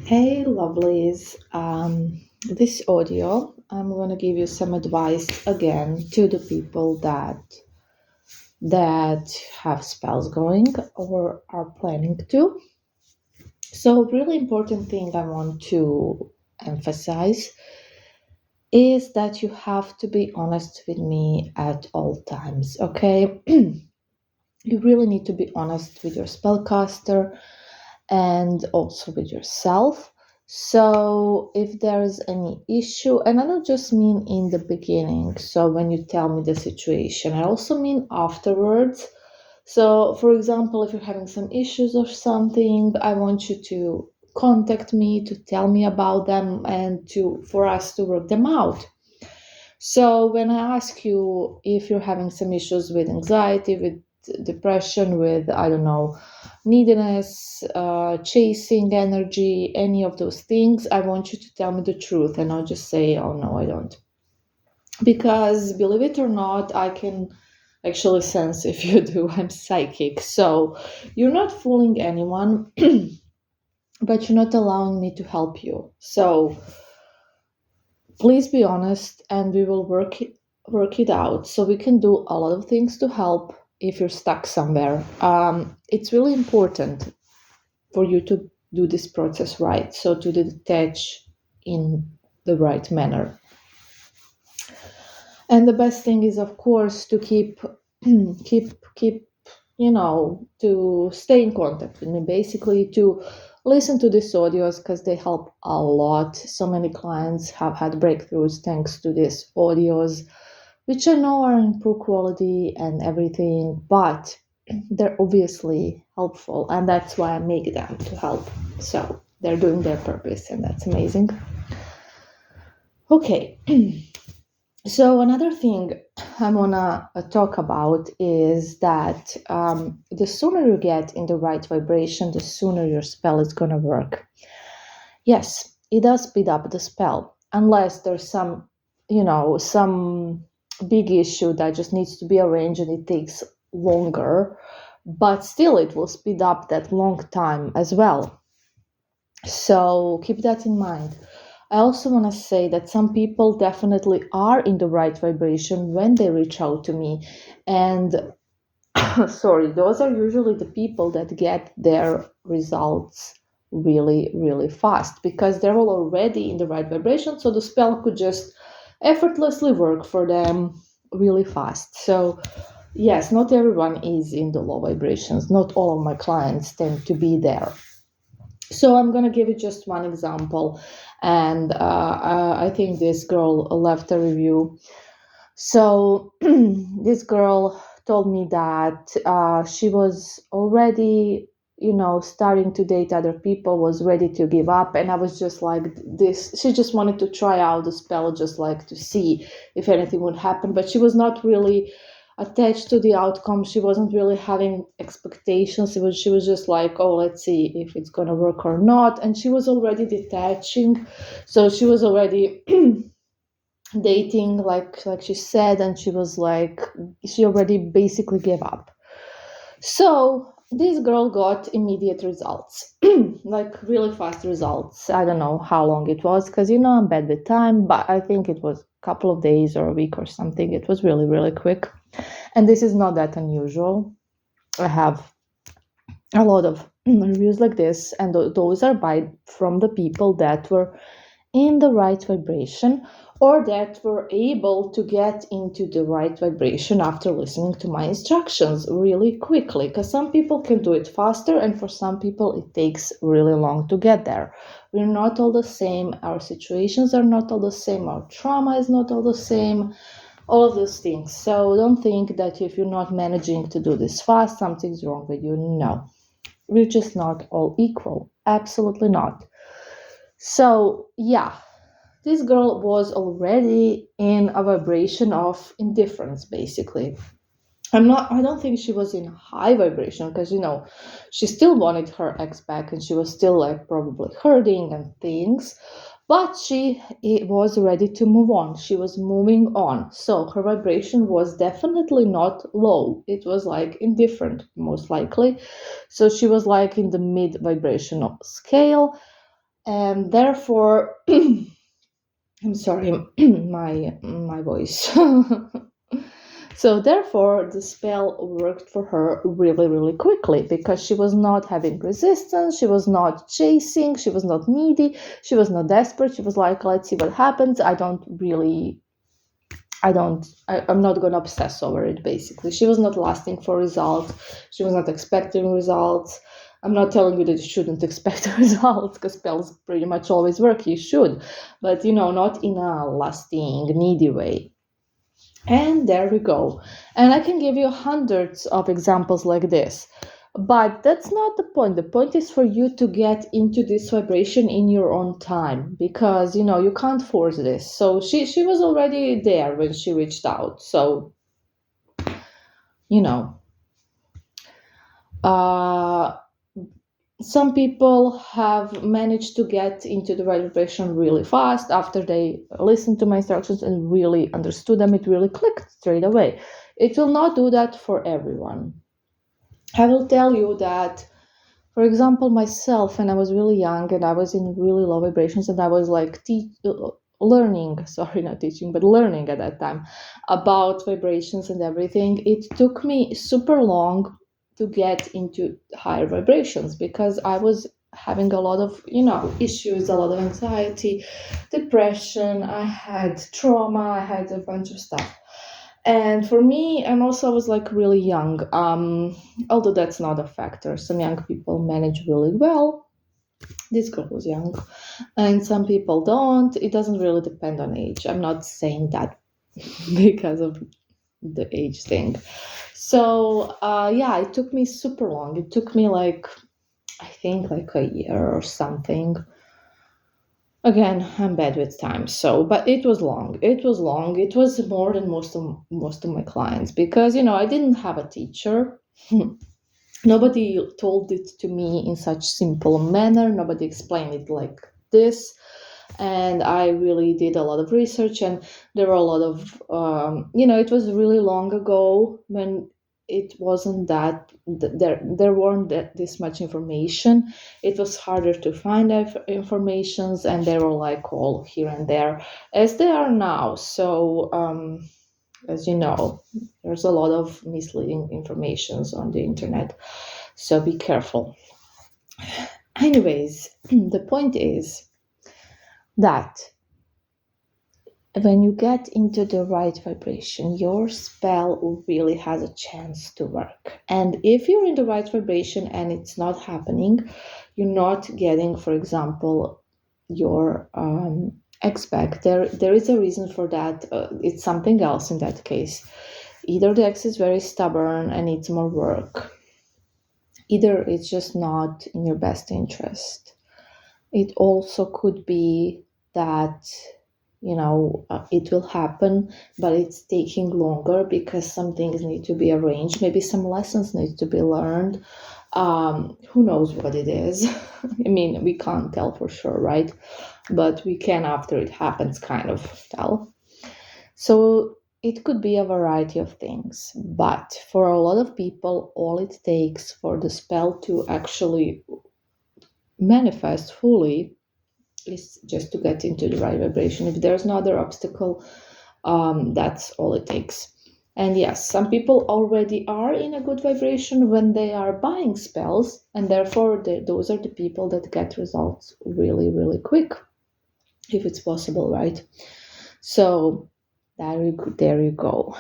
Hey, lovelies. This audio, I'm going to give you some advice again to the people that have spells going or are planning to. So, really important thing I want to emphasize is that you have to be honest with me at all times, okay? You really need to be honest with your spellcaster and also with yourself. So, if there is any issue, and I don't just mean in the beginning, so when you tell me the situation, I also mean afterwards. So, for example, if you're having some issues or something, I want you to contact me to tell me about them and to for us to work them out. So when I ask you if you're having some issues with anxiety, with depression, with, I don't know, neediness, chasing energy, any of those things, I want you to tell me the truth and not just say, oh no, I don't. Because believe it or not, I can actually sense if you do. I'm psychic. So you're not fooling anyone, but you're not allowing me to help you. So please be honest and we will work it out so we can do a lot of things to help if you're stuck somewhere. It's really important for you to do this process right, so to detach in the right manner. And the best thing is, of course, to keep keep to stay in contact with me, basically to listen to these audios because they help a lot. So many clients have had breakthroughs thanks to these audios, which I know are in poor quality and everything, but they're obviously helpful, and that's why I make them to help. So they're doing their purpose, and that's amazing. Okay. So another thing I wanna talk about is that the sooner you get in the right vibration, the sooner your spell is gonna work. Yes, it does speed up the spell, unless there's some big issue that just needs to be arranged and it takes longer, but still it will speed up that long time as well. So keep that in mind. I also want to say that some people definitely are in the right vibration when they reach out to me. And sorry, those are usually the people that get their results really, really fast because they're all already in the right vibration. So the spell could just effortlessly work for them really fast. So, yes, not everyone is in the low vibrations. Not all of my clients tend to be there. So I'm going to give you just one example. And I think this girl left a review. So this girl told me that she was already, starting to date other people, was ready to give up. And I was just like, this, she just wanted to try out the spell, just like to see if anything would happen. But she was not really attached to the outcome. She wasn't really having expectations. She was just like, oh, let's see if it's gonna work or not. And she was already detaching. So she was already dating, like she said, and she was like, she already basically gave up. So this girl got immediate results, like really fast results. I don't know how long it was because I'm bad with time, but I think it was a couple of days or a week or something. It was really, really quick. And this is not that unusual. I have a lot of reviews like this, and those are from the people that were in the right vibration or that were able to get into the right vibration after listening to my instructions really quickly, because some people can do it faster and for some people it takes really long to get there. We're not all the same, our situations are not all the same, our trauma is not all the same, all of those things. So don't think that if you're not managing to do this fast, something's wrong with you. No, we're just not all equal. Absolutely not. So yeah, this girl was already in a vibration of indifference, basically. I don't think she was in high vibration because, she still wanted her ex back and she was still like probably hurting and things, but she was ready to move on. She was moving on. So her vibration was definitely not low. It was like indifferent, most likely. So she was like in the mid vibrational scale. And therefore, I'm sorry, my voice. So therefore, the spell worked for her really, really quickly because she was not having resistance, she was not chasing, she was not needy, she was not desperate. She was like, let's see what happens. I'm not going to obsess over it, basically. She was not lasting for results. She was not expecting results. I'm not telling you that you shouldn't expect results because spells pretty much always work. You should, but not in a lasting, needy way. And there we go. And I can give you hundreds of examples like this. But that's not the point. The point is for you to get into this vibration in your own time because you can't force this. So she was already there when she reached out. So uh some people have managed to get into the right vibration really fast after they listened to my instructions and really understood them. It really clicked straight away. It will not do that for everyone. I will tell you that, for example, myself, when I was really young and I was in really low vibrations and I was like learning, sorry, not teaching, but learning at that time about vibrations and everything, it took me super long to get into higher vibrations because I was having a lot of, issues, a lot of anxiety, depression, I had trauma, I had a bunch of stuff. And for me, and also I was like really young, although that's not a factor. Some young people manage really well. This girl was young, and some people don't. It doesn't really depend on age. I'm not saying that because of the age thing. So, yeah, it took me super long. It took me like, I think like a year or something. Again, I'm bad with time, so but it was long. It was long. It was more than most of my clients because I didn't have a teacher. Nobody told it to me in such simple manner. Nobody explained it like this, and I really did a lot of research. And there were a lot of it was really long ago when it wasn't that there weren't this much information. It was harder to find informations, and they were like all here and there as they are now. So as you know, there's a lot of misleading informations on the internet, so be careful. Anyways, the point is that when you get into the right vibration, your spell really has a chance to work. And if you're in the right vibration and it's not happening, you're not getting, for example, your ex-back. There is a reason for that. It's something else in that case. Either the ex is very stubborn and needs more work, either it's just not in your best interest. It also could be that it will happen, but it's taking longer because some things need to be arranged. Maybe some lessons need to be learned. Who knows what it is? I mean, we can't tell for sure, right? But we can, after it happens, kind of tell. So it could be a variety of things, but for a lot of people, all it takes for the spell to actually manifest fully is just to get into the right vibration. If there's no other obstacle, that's all it takes. And yes, some people already are in a good vibration when they are buying spells, and therefore those are the people that get results really, really quick, if it's possible, right? So there you go.